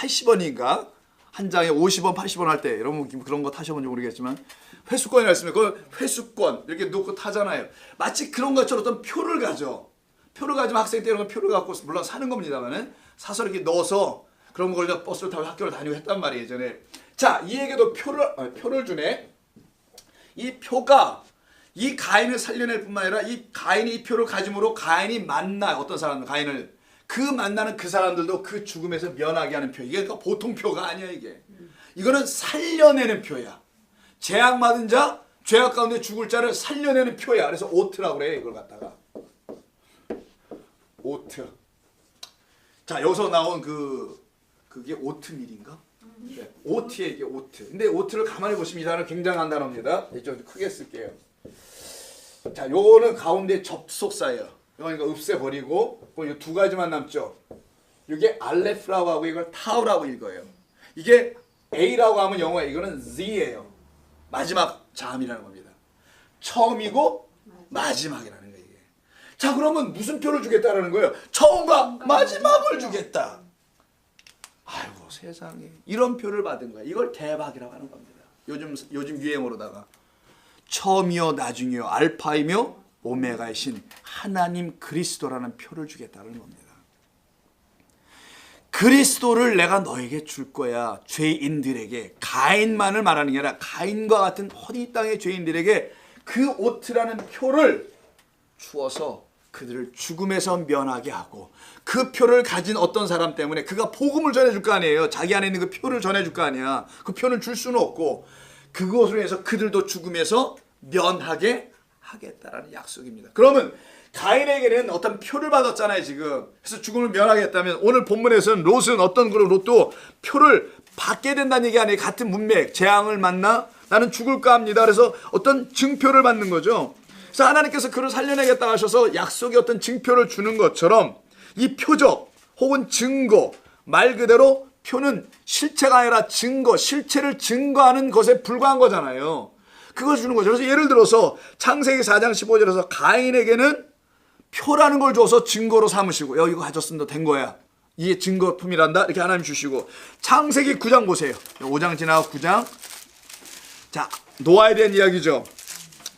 80원인가? 한 장에 50원, 80원 할 때 여러분 그런 거 타셔본지 모르겠지만 회수권이라 했으면 그 회수권 이렇게 놓고 타잖아요. 마치 그런 것처럼 어떤 표를 가져. 표를 가지면 학생 때 이런 거 표를 갖고 물론 사는 겁니다만은 사서 이렇게 넣어서 그런 걸 버스를 타고 학교를 다니고 했단 말이에요 예전에. 자, 이에게도 표를 주네. 이 표가 이 가인을 살려낼 뿐만 아니라 이 가인이 이 표를 가짐으로 가인이 만나 어떤 사람 가인을 그 만나는 그 사람들도 그 죽음에서 면하게 하는 표. 이게 그러니까 보통 표가 아니야 이게. 이거는 살려내는 표야. 재앙받은 자, 죄악 가운데 죽을 자를 살려내는 표야. 그래서 오트라고 그래 이걸 갖다가. 오트. 자, 여기서 나온 그게 오트밀인가? 네, 오트에 이게 오트. 근데 오트를 가만히 보시면 이 단어는 굉장한 단어입니다. 좀 크게 쓸게요. 자, 요거는 가운데 접속사예요. 그러니까 없애버리고 이 두 가지만 남죠. 이게 알레프라고 하고 이걸 타우라고 읽어요. 이게 A라고 하면 영어에 이거는 Z예요. 마지막 자음이라는 겁니다. 처음이고 마지막이라는 거예요. 자, 그러면 무슨 표를 주겠다라는 거예요? 처음과 마지막을 주겠다. 아이고 세상에 이런 표를 받은 거야. 이걸 대박이라고 하는 겁니다. 요즘 유행어로다가 처음이요 나중이요 알파이며 오메가의 신 하나님 그리스도라는 표를 주겠다는 겁니다. 그리스도를 내가 너에게 줄 거야. 죄인들에게, 가인만을 말하는 게 아니라 가인과 같은 허리 땅의 죄인들에게 그 오트라는 표를 주어서 그들을 죽음에서 면하게 하고, 그 표를 가진 어떤 사람 때문에 그가 복음을 전해줄 거 아니에요. 자기 안에 있는 그 표를 전해줄 거 아니야. 그 표는 줄 수는 없고 그것으로 해서 그들도 죽음에서 면하게 하겠다라는 약속입니다. 그러면 가인에게는 어떤 표를 받았잖아요 지금. 그래서 죽음을 면하겠다면 오늘 본문에서는 롯은 어떤 그런 롯도 표를 받게 된다는 얘기 아니에요. 같은 문맥, 재앙을 만나 나는 죽을까 합니다. 그래서 어떤 증표를 받는 거죠. 그래서 하나님께서 그를 살려내겠다 하셔서 약속의 어떤 증표를 주는 것처럼 이 표적 혹은 증거, 말 그대로 표는 실체가 아니라 증거, 실체를 증거하는 것에 불과한 거잖아요. 그걸 주는 거죠. 그래서 예를 들어서 창세기 4장 15절에서 가인에게는 표라는 걸 줘서 증거로 삼으시고, 이거 가졌습니다. 된 거야. 이게 증거품이란다. 이렇게 하나님 주시고, 창세기 9장 보세요. 5장 지나고 9장. 자, 노아에 대한 이야기죠.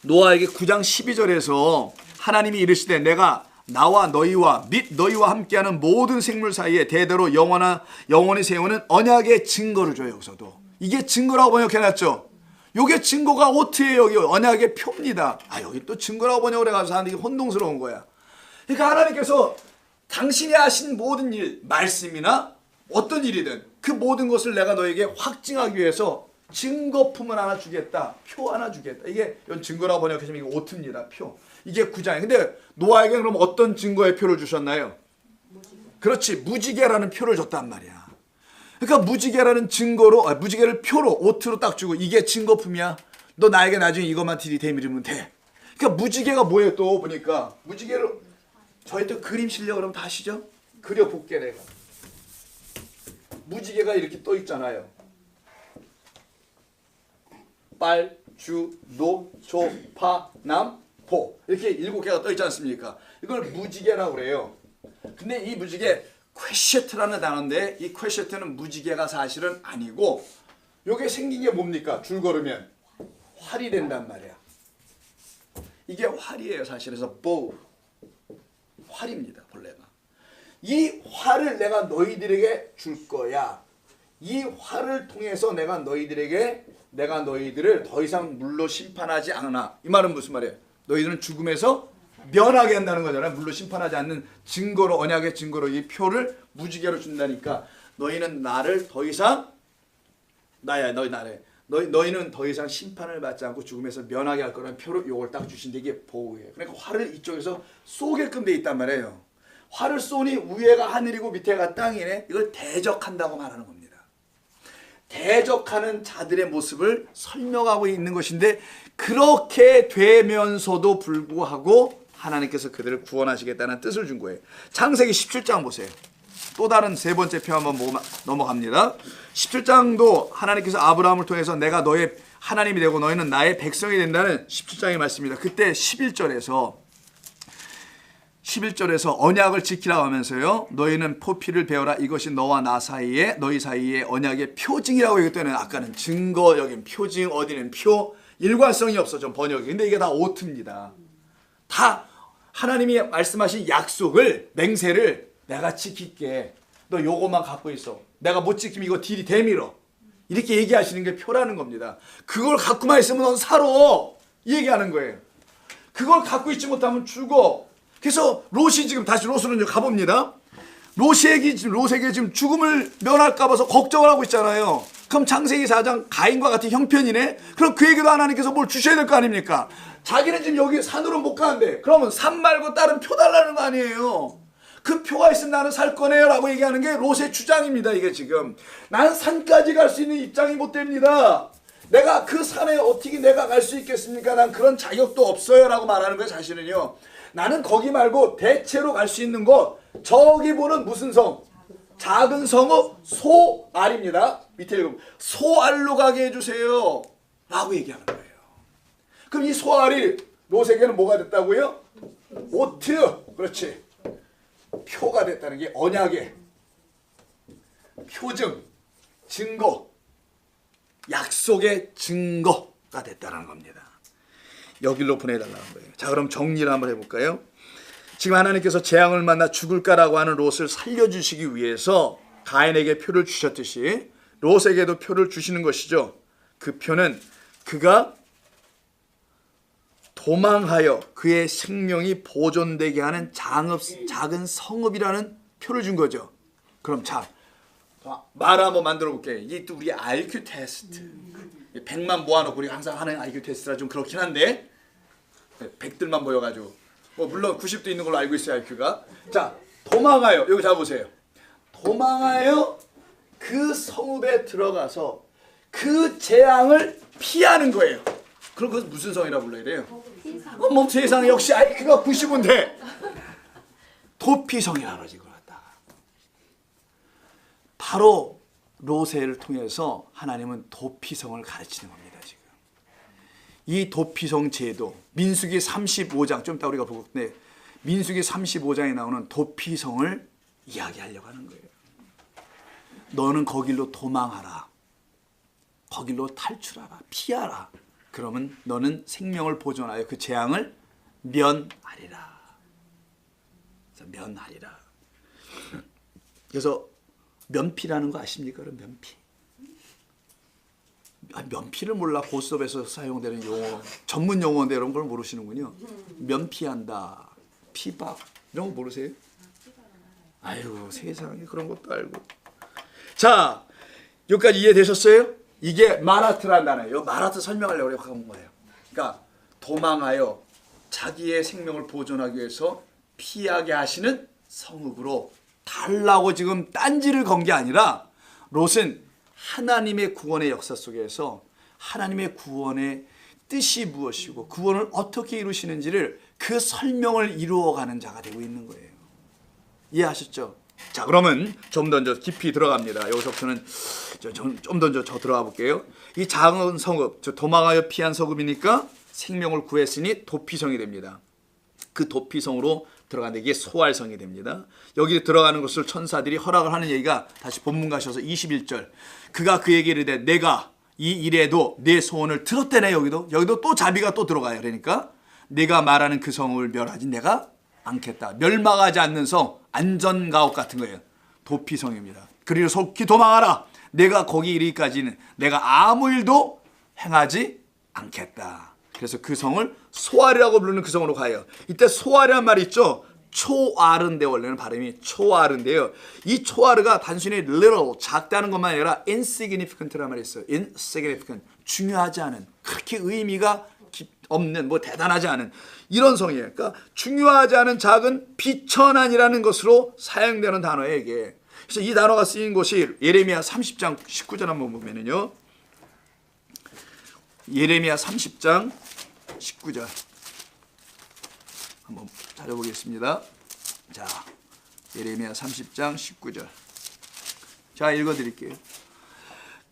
노아에게 9장 12절에서 하나님이 이르시되 내가 나와 너희와 및 너희와 함께하는 모든 생물 사이에 대대로 영원히 세우는 언약의 증거를 줘요. 여기서도 이게 증거라고 번역해놨죠. 요게 증거가 오트예요. 여기 언약의 표입니다. 여기 또 증거라고 번역을 해가지고 사람들이 혼동스러운 거야. 그러니까 하나님께서 당신이 하신 모든 일, 말씀이나 어떤 일이든 그 모든 것을 내가 너에게 확증하기 위해서 증거품을 하나 주겠다. 표 하나 주겠다. 이게 증거라고 번역하시면 이게 오트입니다. 표. 이게 9장이에요. 근데 노아에게 그럼 어떤 증거의 표를 주셨나요? 그렇지. 무지개라는 표를 줬단 말이야. 그러니까 무지개라는 증거로, 무지개를 표로, 오트로 딱 주고 이게 증거품이야. 너 나에게 나중에 이것만 들이대밀으면 돼. 그러니까 무지개가 뭐예요? 또 보니까 무지개를 저희 또 그림 실력 그러면 다 아시죠? 그려볼게 내가. 무지개가 이렇게 떠 있잖아요. 빨, 주, 노, 조, 파, 남, 포 이렇게 7개가 떠 있지 않습니까? 이걸 무지개라고 그래요. 근데 이 무지개 퀘셔트라는 단어인데 이 퀘셔트는 무지개가 사실은 아니고 요게 생긴 게 뭡니까? 줄 걸으면 활이 된단 말이야. 이게 활이에요 사실. 그래서 bow 활입니다 본래가. 이 활을 내가 너희들에게 줄 거야. 이 활을 통해서 내가 너희들을 더 이상 물로 심판하지 않아. 이 말은 무슨 말이에요? 너희들은 죽음에서 면하게 한다는 거잖아요. 물로 심판하지 않는 증거로, 언약의 증거로 이 표를 무지개로 준다니까 너희는 나를 더 이상 너희는 더 이상 심판을 받지 않고 죽음에서 면하게 할 거라는 표로 요걸 딱 주신데 이게 보호예요. 그러니까 활을 이쪽에서 쏘게끔 돼 있단 말이에요. 활을 쏘니 위에가 하늘이고 밑에가 땅이네. 이걸 대적한다고 말하는 겁니다. 대적하는 자들의 모습을 설명하고 있는 것인데 그렇게 되면서도 불구하고 하나님께서 그들을 구원하시겠다는 뜻을 준 거예요. 창세기 17장 보세요. 또 다른 세 번째 표 한번 넘어갑니다. 17장도 하나님께서 아브라함을 통해서 내가 너의 하나님이 되고 너희는 나의 백성이 된다는 17장의 말씀입니다. 그때 11절에서 11절에서 언약을 지키라고 하면서요. 너희는 포피를 베어라. 이것이 너와 나 사이에 너희 사이에 언약의 표징이라고 얘기했더니 아까는 증거, 여긴 표징, 어디는 표, 일관성이 없어 좀 번역이. 근데 이게 다 오트입니다. 다 하나님이 말씀하신 약속을, 맹세를 내가 지킬게. 너 요것만 갖고 있어. 내가 못 지키면 이거 딜이 대밀어. 이렇게 얘기하시는 게 표라는 겁니다. 그걸 갖고만 있으면 넌 살아. 이 얘기하는 거예요. 그걸 갖고 있지 못하면 죽어. 그래서 롯이 지금 다시 롯으로 가봅니다. 롯에게 지금 죽음을 면할까 봐서 걱정을 하고 있잖아요. 그럼 창세기 4장 가인과 같은 형편이네. 그럼 그에게도 하나님께서 뭘 주셔야 될 거 아닙니까? 자기는 지금 여기 산으로 못 가는데 그러면 산 말고 다른 표 달라는 거 아니에요. 그 표가 있으면 나는 살 거네요 라고 얘기하는 게 롯의 주장입니다. 이게 지금 나는 산까지 갈 수 있는 입장이 못 됩니다. 내가 그 산에 어떻게 내가 갈 수 있겠습니까? 난 그런 자격도 없어요 라고 말하는 거예요. 자신은요. 나는 거기 말고 대체로 갈 수 있는 곳, 저기 보는 무슨 성? 작은 성읍 소알입니다. 밑에 읽으면 소알로 가게 해주세요 라고 얘기하는 거예요. 그럼 이 소알이 롯에게는 뭐가 됐다고요? 오트. 그렇지. 표가 됐다는 게 언약의 표증, 증거, 약속의 증거가 됐다는 겁니다. 여기로 보내달라는 거예요. 자, 그럼 정리를 한번 해볼까요? 지금 하나님께서 재앙을 만나 죽을까라고 하는 롯을 살려주시기 위해서 가인에게 표를 주셨듯이 롯에게도 표를 주시는 것이죠. 그 표는 그가 도망하여 그의 생명이 보존되게 하는 작은 성읍이라는 표를 준 거죠. 그럼 자, 말 한번 만들어 볼게요. 이게 또 우리 IQ 테스트. 100만 모아놓고 우리가 항상 하는 IQ 테스트라 좀 그렇긴 한데 100들만 모여가지고 뭐 물론 90도 있는 걸로 알고 있어요. IQ가. 자, 도망하여. 여기 잡아보세요. 도망하여 그 성읍에 들어가서 그 재앙을 피하는 거예요. 그럼 그것은 무슨 성이라 불러야 돼요? 뭐 세상에 역시 IQ가 90인데 도피성이라 그러지. 그걸 갖다가 바로 롯을 통해서 하나님은 도피성을 가르치는 겁니다. 지금 이 도피성 제도, 민수기 35장 좀 이따 우리가 보고 있는데 민수기 35장에 나오는 도피성을 이야기하려고 하는 거예요. 너는 거길로 도망하라. 거길로 탈출하라. 피하라. 그러면 너는 생명을 보존하여 그 재앙을 면하리라. 면하리라. 그래서 면피라는 거 아십니까? 그럼 면피. 면피를 몰라. 고스톱에서 사용되는 용어, 전문 용어인데 이런 걸 모르시는군요. 면피한다, 피박 이런 거 모르세요? 아유 세상에 그런 것도 알고. 자, 여기까지 이해되셨어요? 이게 마라트란 단어예요. 마라트 설명하려고 한 거예요. 그러니까 도망하여 자기의 생명을 보존하기 위해서 피하게 하시는 성읍으로 달라고 지금 딴지를 건 게 아니라 롯은 하나님의 구원의 역사 속에서 하나님의 구원의 뜻이 무엇이고 구원을 어떻게 이루시는지를 그 설명을 이루어가는 자가 되고 있는 거예요. 이해하셨죠? 자, 그러면 좀 더 깊이 들어갑니다. 여기서부터는 좀 더 들어가 볼게요. 이 작은 성읍, 도망하여 피한 성읍이니까 생명을 구했으니 도피성이 됩니다. 그 도피성으로 들어가는데 이게 소알성이 됩니다. 여기 들어가는 것을 천사들이 허락을 하는 얘기가 다시 본문 가셔서 21절. 그가 그에게 이르되 내가 이 일에도 내 소원을 들었대네. 여기도 또 자비가 또 들어가요. 그러니까 내가 말하는 그 성을 멸하지 내가 않겠다. 멸망하지 않는 성, 안전가옥 같은 거예요. 도피성입니다. 그리고 속히 도망하라. 내가 거기 이르기까지는 내가 아무 일도 행하지 않겠다. 그래서 그 성을 소알이라고 부르는 그 성으로 가요. 이때 소알이란 말이 있죠. 초알인데 원래는 발음이 초알인데요. 이 초알가 단순히 little 작다는 것만 아니라 insignificant라는 말이 있어요. insignificant 중요하지 않은, 그렇게 의미가 없는, 뭐 대단하지 않은 이런 성이에요. 그러니까 중요하지 않은 작은 비천한이라는 것으로 사용되는 단어예요, 이게. 그래서 이 단어가 쓰인 곳이 예레미야 30장 19절 한번 보면은요. 예레미야 30장 19절 한번 찾아보겠습니다. 자, 예레미야 30장 19절. 자, 읽어드릴게요.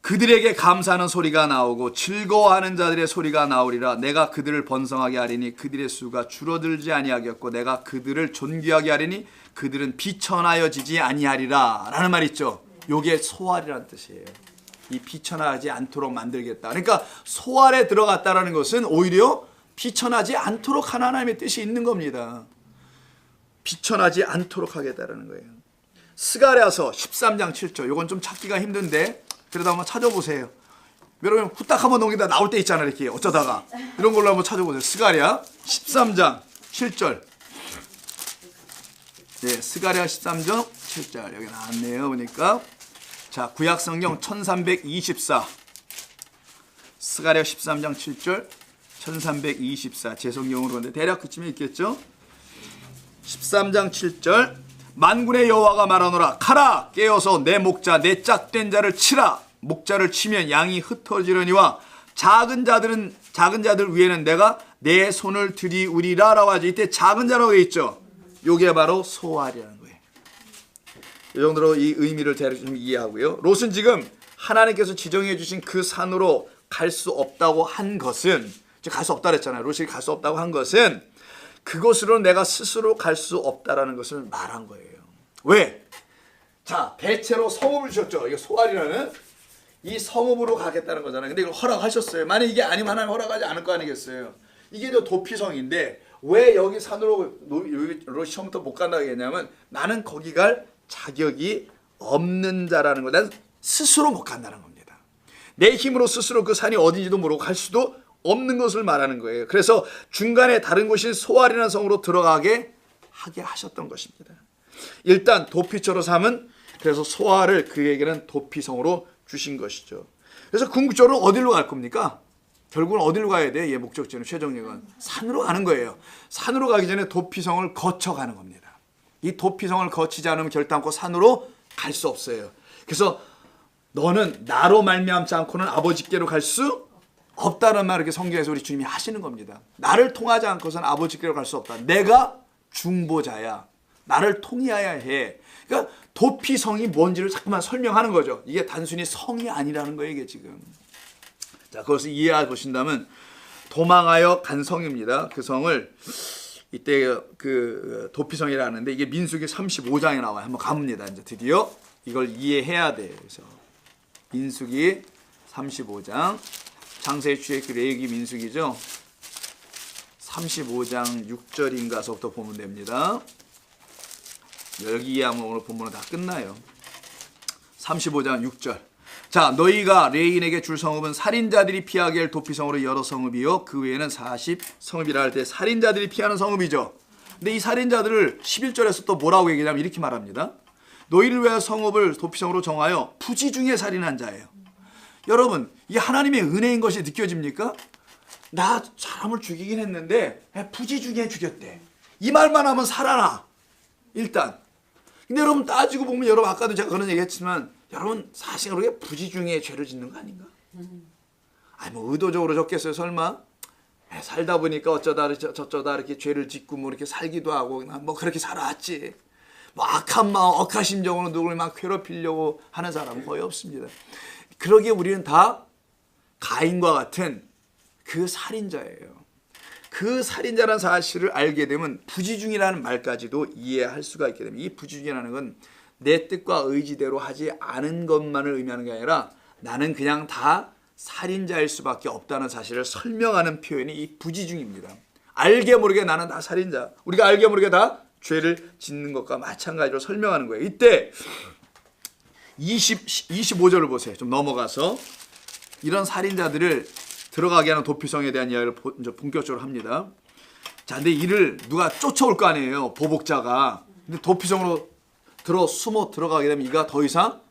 그들에게 감사하는 소리가 나오고 즐거워하는 자들의 소리가 나오리라. 내가 그들을 번성하게 하리니 그들의 수가 줄어들지 아니하겠고 내가 그들을 존귀하게 하리니 그들은 비천하여지지 아니하리라. 라는 말 있죠. 요게 소활이라는 뜻이에요. 이 비천하지 않도록 만들겠다. 그러니까 소활에 들어갔다라는 것은 오히려 비천하지 않도록 하나님의 뜻이 있는 겁니다. 비천하지 않도록 하겠다라는 거예요. 스가랴서 13장 7절. 요건 좀 찾기가 힘든데 그래도 한번 찾아보세요. 여러분 후딱 한번 넘기다 나올 때 있잖아요. 이렇게 어쩌다가 이런 걸로 한번 찾아보세요. 스가랴 13장 7절. 네, 스가랴 13장 7절 여기 나왔네요. 보니까 자, 구약성경 1324 스가랴 13장 7절 1324 제 성경으로 근데 대략 그쯤에 있겠죠. 13장 7절 만군의 여호와가 말하노라. 가라 깨어서 내 목자 내 짝된 자를 치라. 목자를 치면 양이 흩어지려니와 작은 자들 위에는 내가 내 손을 들이우리라 라고 하죠. 이때 작은 자라고 되어 있죠. 요게 바로 소활이라는 거예요. 이 정도로 이 의미를 좀 이해하고요. 롯은 지금 하나님께서 지정해 주신 그 산으로 갈 수 없다고 한 것은 갈 수 없다 그랬잖아요. 롯이 갈 수 없다고 한 것은 그곳으로 내가 스스로 갈 수 없다라는 것을 말한 거예요. 왜? 자, 대체로 성읍을 주셨죠. 이거 소활이라는 이 성읍으로 가겠다는 거잖아요. 근데 이걸 허락하셨어요. 만약 이게 아니면 하나님 허락하지 않을 거 아니겠어요. 이게 또 도피성인데 왜 여기 산으로 롯이 처음부터 못 간다고 했냐면 나는 거기 갈 자격이 없는 자라는 거. 난 스스로 못 간다는 겁니다. 내 힘으로 스스로 그 산이 어딘지도 모르고 갈 수도 없는 것을 말하는 거예요. 그래서 중간에 다른 곳인 소활이라는 성으로 들어가게 하게 하셨던 것입니다. 일단 도피처로 삼은 그래서 소활을 그에게는 도피성으로 주신 것이죠. 그래서 궁극적으로 어디로 갈 겁니까? 결국은 어디로 가야 돼? 얘 목적지는 최종역은 산으로 가는 거예요. 산으로 가기 전에 도피성을 거쳐가는 겁니다. 이 도피성을 거치지 않으면 결단코 산으로 갈 수 없어요. 그래서 너는 나로 말미암지 않고는 아버지께로 갈 수 없다는 말을 이렇게 성경에서 우리 주님이 하시는 겁니다. 나를 통하지 않고서는 아버지께로 갈 수 없다. 내가 중보자야. 나를 통해야 해. 그러니까 도피성이 뭔지를 자꾸만 설명하는 거죠. 이게 단순히 성이 아니라는 거예요. 이게 지금. 자, 그것을 이해해 보신다면 도망하여 간 성입니다. 그 성을 이때 그 도피성이라 하는데 이게 민수기 35장에 나와요. 한번 가봅니다. 이제 드디어 이걸 이해해야 돼요. 그래서 민수기 35장 창세기 출애굽기 레위기 민수기죠. 35장 6절인가서부터 보면 됩니다. 여기 이해하면 오늘 본문은 다 끝나요. 35장 6절. 자, 너희가 레인에게 줄 성읍은 살인자들이 피하게 할 도피성으로 여러 성읍이요 그 외에는 40성읍이라 할 때 살인자들이 피하는 성읍이죠. 근데 이 살인자들을 11절에서 또 뭐라고 얘기하냐면 이렇게 말합니다. 너희를 위하여 성읍을 도피성으로 정하여 부지 중에 살인한 자예요. 여러분, 이 하나님의 은혜인 것이 느껴집니까? 나 사람을 죽이긴 했는데 부지 중에 죽였대. 이 말만 하면 살아나. 일단. 근데 여러분 따지고 보면 여러분 아까도 제가 그런 얘기했지만 여러분 사실 그렇게 부지 중에 죄를 짓는 거 아닌가? 아니 뭐 의도적으로 졌겠어요 설마? 살다 보니까 어쩌다 저쩌다 이렇게 죄를 짓고 뭐 이렇게 살기도 하고 뭐 그렇게 살아왔지. 뭐 악한 마음, 억한 심정으로 누구를 막 괴롭히려고 하는 사람은 거의 없습니다. 그러기에 우리는 다 가인과 같은 그 살인자예요. 그 살인자라는 사실을 알게 되면 부지중이라는 말까지도 이해할 수가 있게 됩니다. 이 부지중이라는 건 내 뜻과 의지대로 하지 않은 것만을 의미하는 게 아니라 나는 그냥 다 살인자일 수밖에 없다는 사실을 설명하는 표현이 이 부지중입니다. 알게 모르게 나는 다 살인자. 우리가 알게 모르게 다 죄를 짓는 것과 마찬가지로 설명하는 거예요. 이때 25절을 보세요. 좀 넘어가서 이런 살인자들을 들어가게 하는 도피성에 대한 이야기를 본격적으로 합니다. 자, 근데 이를 누가 쫓아올 거 아니에요. 보복자가. 근데 도피성으로 숨어 들어가게 되면 이가 더 이상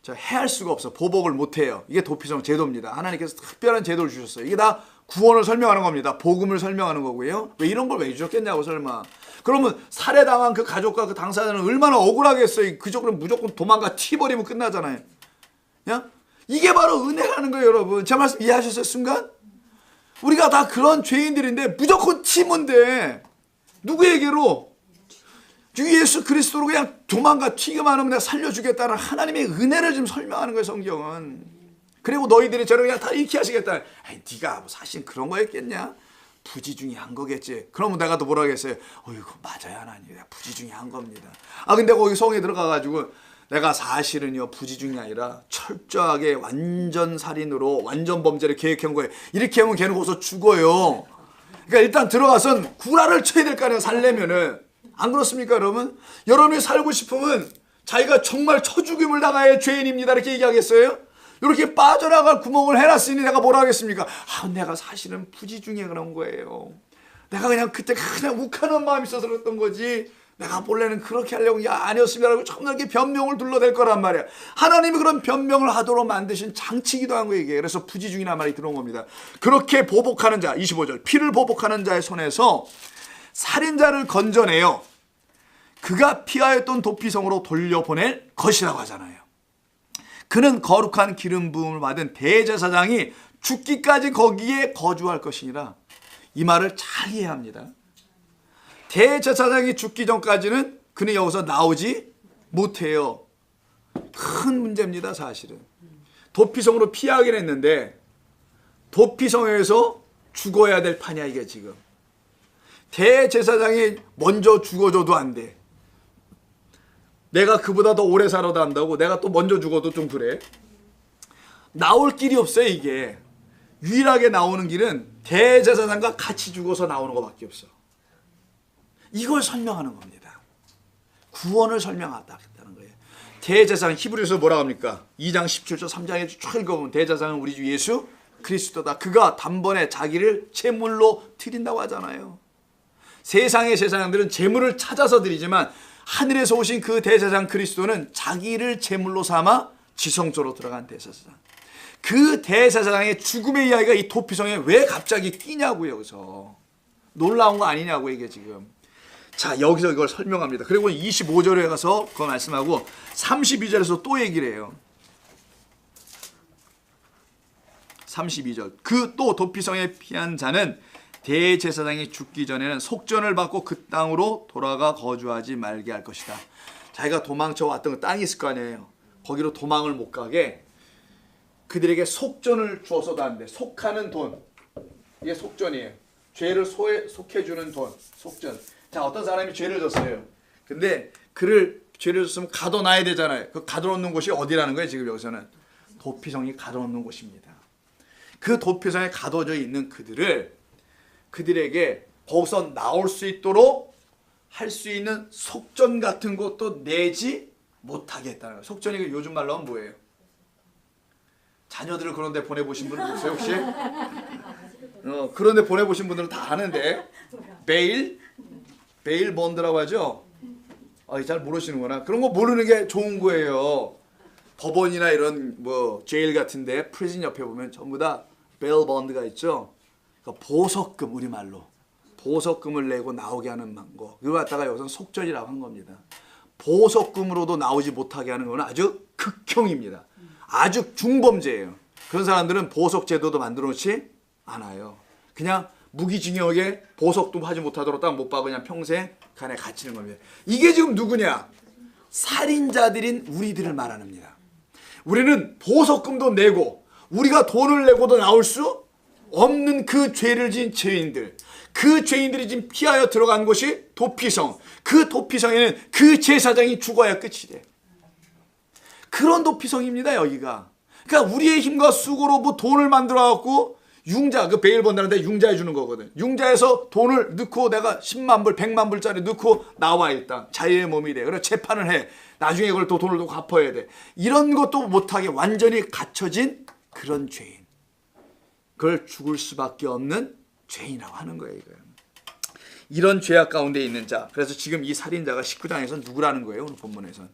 해할 수가 없어. 보복을 못 해요. 이게 도피성 제도입니다. 하나님께서 특별한 제도를 주셨어요. 이게 다 구원을 설명하는 겁니다. 복음을 설명하는 거고요. 왜 이런 걸 왜 주셨겠냐고 설마. 그러면 살해당한 그 가족과 그 당사자는 얼마나 억울하겠어요. 그쪽으로 무조건 도망가 튀버리면 끝나잖아요. 야? 이게 바로 은혜라는 거예요, 여러분. 제 말씀 이해하셨어요, 순간? 우리가 다 그런 죄인들인데 무조건 튀면 돼. 누구에게로? 주 예수 그리스도로 그냥 도망가 튀기만 하면 내가 살려주겠다는 하나님의 은혜를 지금 설명하는 거예요, 성경은. 그리고 너희들이 저를 그냥 다 잃게 하시겠다. 아니, 네가 뭐 사실 그런 거였겠냐? 부지 중에 한 거겠지. 그러면 내가 또 뭐라 하겠어요? 이거 맞아요, 하나님. 내가 부지 중에 한 겁니다. 근데 거기 성에 들어가가지고 내가 사실은요, 부지 중이 아니라 철저하게 완전 살인으로 완전 범죄를 계획한 거예요. 이렇게 하면 걔는 거기서 죽어요. 그러니까 일단 들어가선 구라를 쳐야 될 거 아니에요, 살려면은. 안 그렇습니까, 여러분? 여러분이 살고 싶으면 자기가 정말 처죽임을 당할 죄인입니다, 이렇게 얘기하겠어요? 이렇게 빠져나갈 구멍을 해놨으니 내가 뭐라 하겠습니까? 내가 사실은 부지 중에 그런 거예요. 내가 그냥 그때 그냥 욱하는 마음이 있어서 그랬던 거지. 내가 본래는 그렇게 하려고 아니었습니다라고 정말 변명을 둘러댈 거란 말이야. 하나님이 그런 변명을 하도록 만드신 장치기도 한 거예요, 이게. 그래서 부지 중이란 말이 들어온 겁니다. 그렇게 보복하는 자, 25절. 피를 보복하는 자의 손에서 살인자를 건져내어 그가 피하였던 도피성으로 돌려보낼 것이라고 하잖아요. 그는 거룩한 기름 부음을 받은 대제사장이 죽기까지 거기에 거주할 것이니라. 이 말을 잘 이해해야 합니다. 대제사장이 죽기 전까지는 그는 여기서 나오지 못해요. 큰 문제입니다, 사실은. 도피성으로 피하긴 했는데 도피성에서 죽어야 될 판이야, 이게 지금. 대제사장이 먼저 죽어줘도 안 돼. 내가 그보다 더 오래 살아도 한다고 내가 또 먼저 죽어도 좀 그래. 나올 길이 없어요, 이게. 유일하게 나오는 길은 대제사장과 같이 죽어서 나오는 것밖에 없어. 이걸 설명하는 겁니다. 구원을 설명하다는 거예요. 대제사장, 히브리서 뭐라고 합니까? 2장 17절 3장에 쭉 읽어보면 대제사장은 우리 주 예수 그리스도다. 그가 단번에 자기를 제물로 드린다고 하잖아요. 세상의 제사장들은 제물을 찾아서 드리지만 하늘에서 오신 그 대제사장 그리스도는 자기를 제물로 삼아 지성소로 들어간 대제사장. 그 대제사장의 죽음의 이야기가 이 도피성에 왜 갑자기 끼냐고요. 여기서 놀라운 거 아니냐고, 이게 지금. 자, 여기서 이걸 설명합니다. 그리고 25절에 가서 그거 말씀하고 32절에서 또 얘기를 해요. 32절. 그 또 도피성에 피한 자는 대제사장이 죽기 전에는 속전을 받고 그 땅으로 돌아가 거주하지 말게 할 것이다. 자기가 도망쳐 왔던 그 땅이 있을 거 아니에요. 거기로 도망을 못 가게 그들에게 속전을 주어서도 안 돼. 속하는 돈. 이게 속전이에요. 죄를 속해주는 돈. 속전. 자, 어떤 사람이 죄를 졌어요. 근데 그를 죄를 졌으면 가둬놔야 되잖아요. 그 가둬놓는 곳이 어디라는 거예요, 지금 여기서는? 도피성이 가둬놓는 곳입니다. 그 도피성에 가둬져 있는 그들에게 거기서 나올 수 있도록 할 수 있는 속전 같은 것도 내지 못하게 했다는 거예요. 속전이 요즘 말로 하면 뭐예요? 자녀들을 그런 데 보내보신 분은 있어요, 혹시? 그런 데 보내보신 분들은 다 아는데 베일 본드라고 하죠? 잘 모르시는구나. 그런 거 모르는 게 좋은 거예요. 법원이나 이런 제일 같은데 프리즌 옆에 보면 전부 다 베일 본드가 있죠. 그러니까 보석금, 우리말로 보석금을 내고 나오게 하는 거. 그걸 갖다가 여기서는 속전이라고 한 겁니다. 보석금으로도 나오지 못하게 하는 건 아주 극형입니다. 아주 중범죄예요. 그런 사람들은 보석 제도도 만들어 놓지 않아요. 그냥 무기징역에 보석도 하지 못하도록 딱 못 박아 그냥 평생 간에 갇히는 겁니다. 이게 지금 누구냐? 살인자들인 우리들을 말합니다. 우리는 보석금도 내고 우리가 돈을 내고도 나올 수 없는 그 죄를 지은 죄인들, 그 죄인들이 지금 피하여 들어간 곳이 도피성. 그 도피성에는 그 제사장이 죽어야 끝이 돼. 그런 도피성입니다, 여기가. 그러니까 우리의 힘과 수고로 돈을 만들어갖고 융자, 그 베일 번다는데 융자해 주는 거거든. 융자에서 돈을 넣고 내가 10만 불, 100만 불짜리 넣고 나와 일단. 자유의 몸이 돼. 그래 재판을 해. 나중에 그걸 또 돈을 또 갚아야 돼. 이런 것도 못하게 완전히 갇혀진 그런 죄인. 그걸 죽을 수밖에 없는 죄인이라고 하는 거예요. 이거예요. 이런 죄악 가운데 있는 자. 그래서 지금 이 살인자가 19장에서 누구라는 거예요? 오늘 본문에서는.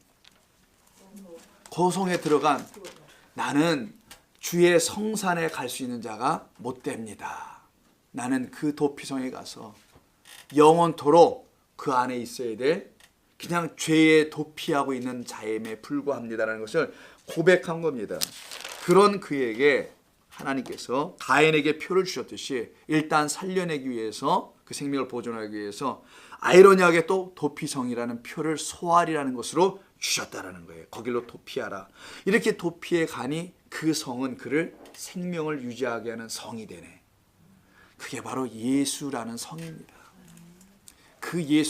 고성에 들어간 나는 주의 성산에 갈 수 있는 자가 못 됩니다. 나는 그 도피성에 가서 영원토록 그 안에 있어야 될 그냥 죄에 도피하고 있는 자임에 불과합니다라는 것을 고백한 겁니다. 그런 그에게 하나님께서 가인에게 표를 주셨듯이 일단 살려내기 위해서 그 생명을 보존하기 위해서 아이러니하게 또 도피성이라는 표를 소알이라는 것으로 주셨다라는 거예요. 거길로 도피하라. 이렇게 도피해 가니 그 성은 그를 생명을 유지하게 하는 성이 되네. 그게 바로 예수라는 성입니다. 그 예수